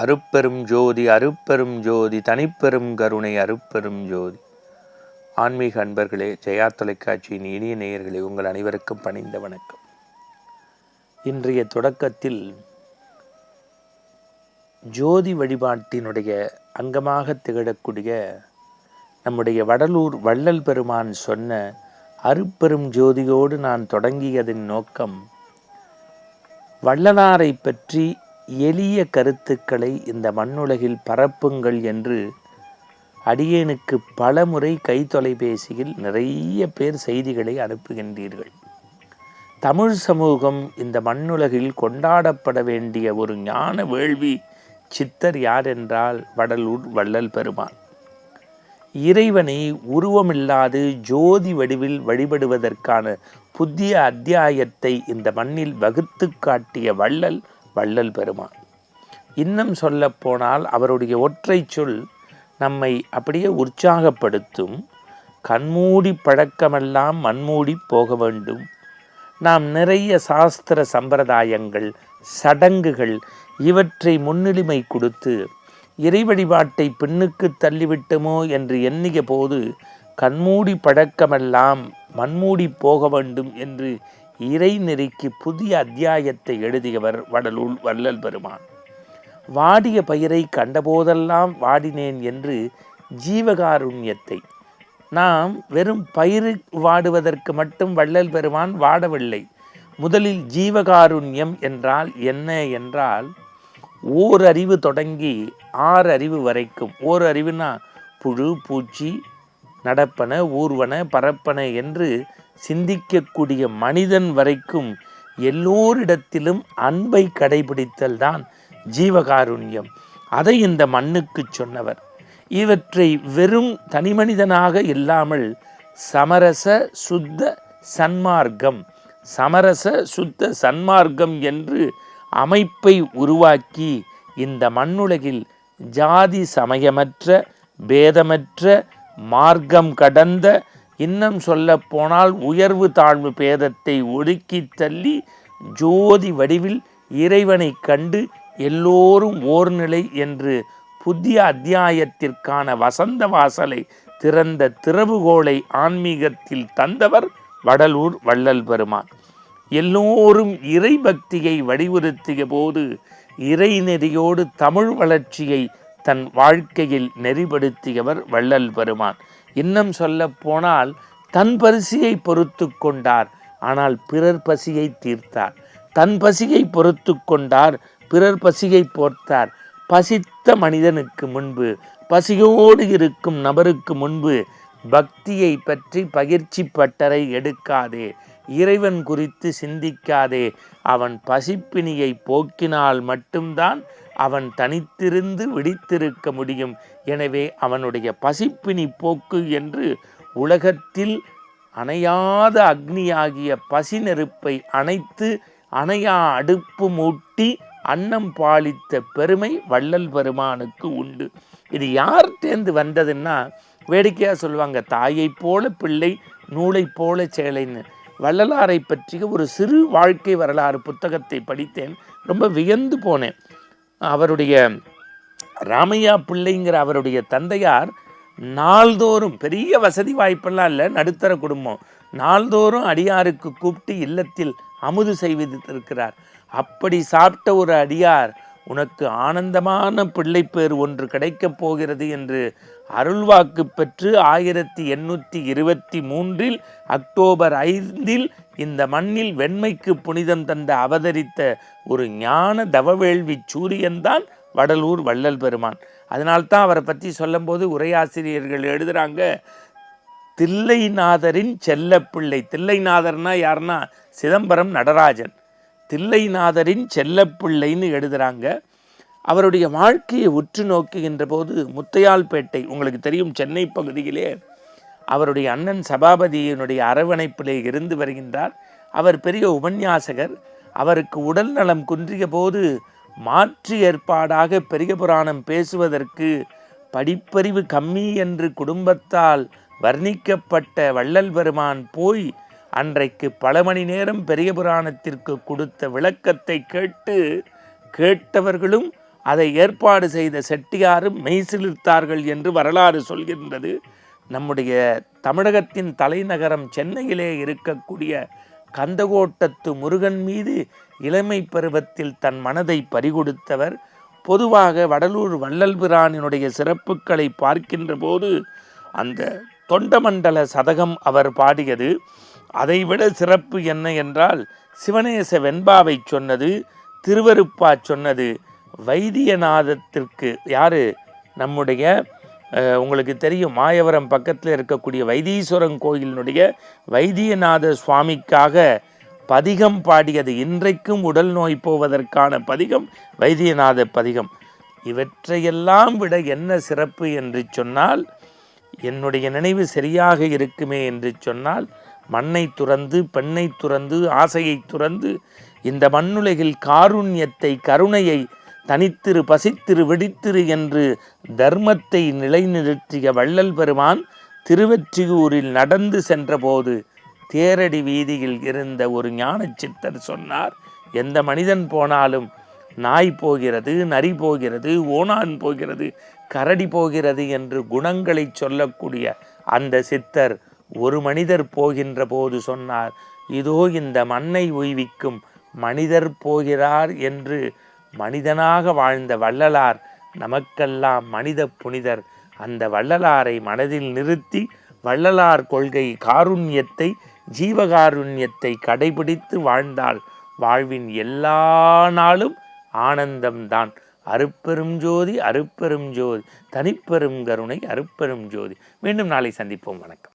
அருட்பெரும் ஜோதி அருட்பெரும் ஜோதி தனிப்பெரும் கருணை அருட்பெரும் ஜோதி. ஆன்மீக அன்பர்களே, ஜெயா தொலைக்காட்சியின் இனிய நேயர்களே, உங்கள் அனைவருக்கும் பணிந்த வணக்கம். இன்றைய தொடக்கத்தில் ஜோதி வழிபாட்டினுடைய அங்கமாக திகழக்கூடிய நம்முடைய வடலூர் வள்ளல் பெருமான் சொன்ன அருட்பெரும் ஜோதியோடு நான் தொடங்கியதின் நோக்கம், வள்ளலாரை பற்றி எளிய கருத்துக்களை இந்த மண்ணுலகில் பரப்புங்கள் என்று அடியேனுக்கு பலமுறை கைத்தொலைபேசியில் நிறைய பேர் செய்திகளை அனுப்புகின்றீர்கள். தமிழ் சமூகம் இந்த மண்ணுலகில் கொண்டாடப்பட வேண்டிய ஒரு ஞான வேள்வி சித்தர் யார் என்றால் வடலூர் வள்ளல் பெருமான். இறைவனை உருவமில்லாது ஜோதி வடிவில் வழிபடுவதற்கான புதிய அத்தியாயத்தை இந்த மண்ணில் வகுத்து காட்டிய வள்ளல் பெருமான். இன்னும் சொல்ல போனால் அவருடைய ஒற்றை சொல் நம்மை அப்படியே உற்சாகப்படுத்தும். கண்மூடி பழக்கமெல்லாம் மண்மூடி போக வேண்டும். நாம் நிறைய சாஸ்திர சம்பிரதாயங்கள், சடங்குகள் இவற்றை முன்னுரிமை கொடுத்து இறை வழிபாட்டை பின்னுக்கு தள்ளிவிட்டோமோ என்று எண்ணிய போது கண்மூடி பழக்கமெல்லாம் மண்மூடி போக வேண்டும் என்று இறை நெறிக்கு புதிய அத்தியாயத்தை எழுதியவர் வடலூர் வள்ளல் பெருமான். வாடிய பயிரை கண்டபோதெல்லாம் வாடினேன் என்று ஜீவகாருண்யத்தை, நாம் வெறும் பயிர் வாடுவதற்கு மட்டும் வள்ளல் பெருமான் வாடவில்லை. முதலில் ஜீவகாருண்யம் என்றால் என்ன என்றால், ஓரறிவு தொடங்கி 6 அறிவு வரைக்கும். ஓரறிவுனா புழு பூச்சி நடப்பன ஊர்வன பரப்பன என்று சிந்திக்கக்கூடிய மனிதன் வரைக்கும் எல்லோரிடத்திலும் அன்பை கடைபிடித்தல் தான் ஜீவகாருண்யம். அதை இந்த மண்ணுக்கு சொன்னவர். இவற்றை வெறும் தனிமனிதனாக இல்லாமல் சமரச சுத்த சன்மார்க்கம், சமரச சுத்த சன்மார்க்கம் என்று அமைப்பை உருவாக்கி இந்த மண்ணுலகில் ஜாதி சமயமற்ற பேதமற்ற மார்க்கம் கடந்த, இன்னும் சொல்ல போனால் உயர்வு தாழ்வு பேதத்தை ஒடுக்கி தள்ளி ஜோதி வடிவில் இறைவனை கண்டு எல்லோரும் ஓர்நிலை என்று புதிய அத்தியாயத்திற்கான வசந்த வாசலை திறந்த திறவுகோலை ஆன்மீகத்தில் தந்தவர் வடலூர் வள்ளல் பெருமான். எல்லோரும் இறை பக்தியை வலியுறுத்திய போது இறைநெறியோடு தமிழ் வளர்ச்சியை தன் வாழ்க்கையில் நெறிப்படுத்தியவர் வள்ளல் பெருமான். இன்னும் சொல்ல போனால் தன் பசியை பொறுத்து கொண்டார், ஆனால் பிறர் பசியை தீர்த்தார். தன் பசியை பொறுத்து கொண்டார், பிறர் பசியை போர்த்தார். பசித்த மனிதனுக்கு முன்பு, பசியோடு இருக்கும் நபருக்கு முன்பு பக்தியை பற்றி பயிற்சி பட்டறை எடுக்காதே, இறைவன் குறித்து சிந்திக்காதே. அவன் பசிப்பினியை போக்கினால் மட்டும்தான் அவன் தனித்திருந்து விழித்திருக்க முடியும். எனவே அவனுடைய பசிப்பினி போக்கு என்று உலகத்தில் அணையாத அக்னியாகிய பசி நெருப்பை அணைத்து அணையா அடுப்பு மூட்டி அன்னம் பாலித்த பெருமை வள்ளல் பெருமானுக்கு உண்டு. இது யார் தேர்ந்து வந்ததுன்னா, வேடிக்கையாக சொல்லுவாங்க, தாயை போல பிள்ளை நூலை போல சேலைன்னு. வள்ளலாரை பற்றிய ஒரு சிறு வாழ்க்கை வரலாறு புத்தகத்தை படித்தேன். ரொம்ப வியந்து போனேன். அவருடைய ராமையா பிள்ளைங்கிற அவருடைய தந்தையார் நாள்தோறும், பெரிய வசதி வாய்ப்பெல்லாம் இல்லை, நடுத்தர குடும்பம், நாள்தோறும் அடியாருக்கு கூப்பிட்டு இல்லத்தில் அமுது செய்வித்திருக்கிறார். அப்படி சாப்பிட்ட ஒரு அடியார், உனக்கு ஆனந்தமான பிள்ளைப்பேர் ஒன்று கிடைக்கப் போகிறது என்று அருள்வாக்கு பெற்று 1823 அக்டோபர் 5 இந்த மண்ணில் வெண்மைக்கு புனிதம் தந்த அவதரித்த ஒரு ஞான தவவேள்வி சூரியன்தான் வடலூர் வள்ளல் பெருமான். அதனால்தான் அவரை பற்றி சொல்லும்போது உரையாசிரியர்கள் எழுதுகிறாங்க, தில்லைநாதரின் செல்லப்பிள்ளை. தில்லைநாதர்னா யாருன்னா சிதம்பரம் நடராஜன். தில்லைநாதரின் செல்லப்பிள்ளைன்னு எழுதுகிறாங்க. அவருடைய வாழ்க்கையை உற்று நோக்குகின்ற போது முத்தையால்பேட்டை, உங்களுக்கு தெரியும், சென்னை பகுதியிலே அவருடைய அண்ணன் சபாபதியினுடைய அரவணைப்பிலே இருந்து வருகின்றார். அவர் பெரிய உபன்யாசகர். அவருக்கு உடல் நலம் குன்றிய போது மாற்று ஏற்பாடாக பெரிய புராணம் பேசுவதற்கு படிப்பறிவு கம்மி என்று குடும்பத்தால் வர்ணிக்கப்பட்ட வள்ளல் பெருமான் போய் அன்றைக்கு பல மணி நேரம் பெரிய புராணத்திற்கு கொடுத்த விளக்கத்தை கேட்டு கேட்டவர்களும் அதை ஏற்பாடு செய்த செட்டியாரும் மெய்சிலிர்த்தார்கள் என்று வரலாறு சொல்கின்றது. நம்முடைய தமிழகத்தின் தலைநகரம் சென்னையிலே இருக்கக்கூடிய கந்தகோட்டத்து முருகன் மீது இளமை பருவத்தில் தன் மனதை பறிகொடுத்தவர். பொதுவாக வடலூர் வள்ளல் பிரானினுடைய சிறப்புகளை பார்க்கின்ற போது அந்த தொண்டமண்டல சதகம் அவர் பாடியது. அதைவிட சிறப்பு என்ன என்றால் சிவநேச வெண்பாவை சொன்னது, திருவருப்பா சொன்னது. வைத்தியநாதத்திற்கு யாரு நம்முடைய உங்களுக்கு தெரியும், மாயவரம் பக்கத்தில் இருக்கக்கூடிய வைத்தீஸ்வரன் கோயிலினுடைய வைத்தியநாத சுவாமிக்காக பதிகம் பாடியது. இன்றைக்கும் உடல் நோய் போவதற்கான பதிகம் வைத்தியநாத பதிகம். இவற்றையெல்லாம் விட என்ன சிறப்பு என்று சொன்னால், என்னுடைய நினைவு சரியாக இருக்குமே என்று சொன்னால், மண்ணை துறந்து பெண்ணை துறந்து ஆசையை துறந்து இந்த மண்ணுலகில் காருண்யத்தை கருணையை தனித்திரு பசித்திரு வெடித்திரு என்று தர்மத்தை நிலைநிறுத்திய வள்ளல் பெருமான் திருவெற்றியூரில் நடந்து சென்றபோது தேரடி வீதியில் இருந்த ஒரு ஞான சித்தர் சொன்னார், எந்த மனிதன் போனாலும் நாய் போகிறது, நரி போகிறது, ஓணான் போகிறது, கரடி போகிறது என்று குணங்களை சொல்லக்கூடிய அந்த சித்தர் ஒரு மனிதர் போகின்ற போது சொன்னார், இதோ இந்த மண்ணை உய்விக்கும் மனிதர் போகிறார் என்று. மனிதனாக வாழ்ந்த வள்ளலார் நமக்கெல்லாம் மனித புனிதர். அந்த வள்ளலாரை மனதில் நிறுத்தி வள்ளலார் கொள்கை காருண்யத்தை ஜீவகாருண்யத்தை கடைபிடித்து வாழ்ந்தால் வாழ்வின் எல்லா நாளும் ஆனந்தம்தான். அருட்பெரும் ஜோதி அருட்பெரும் ஜோதி தனிப்பெரும் கருணை அருட்பெரும் ஜோதி. மீண்டும் நாளை சந்திப்போம். வணக்கம்.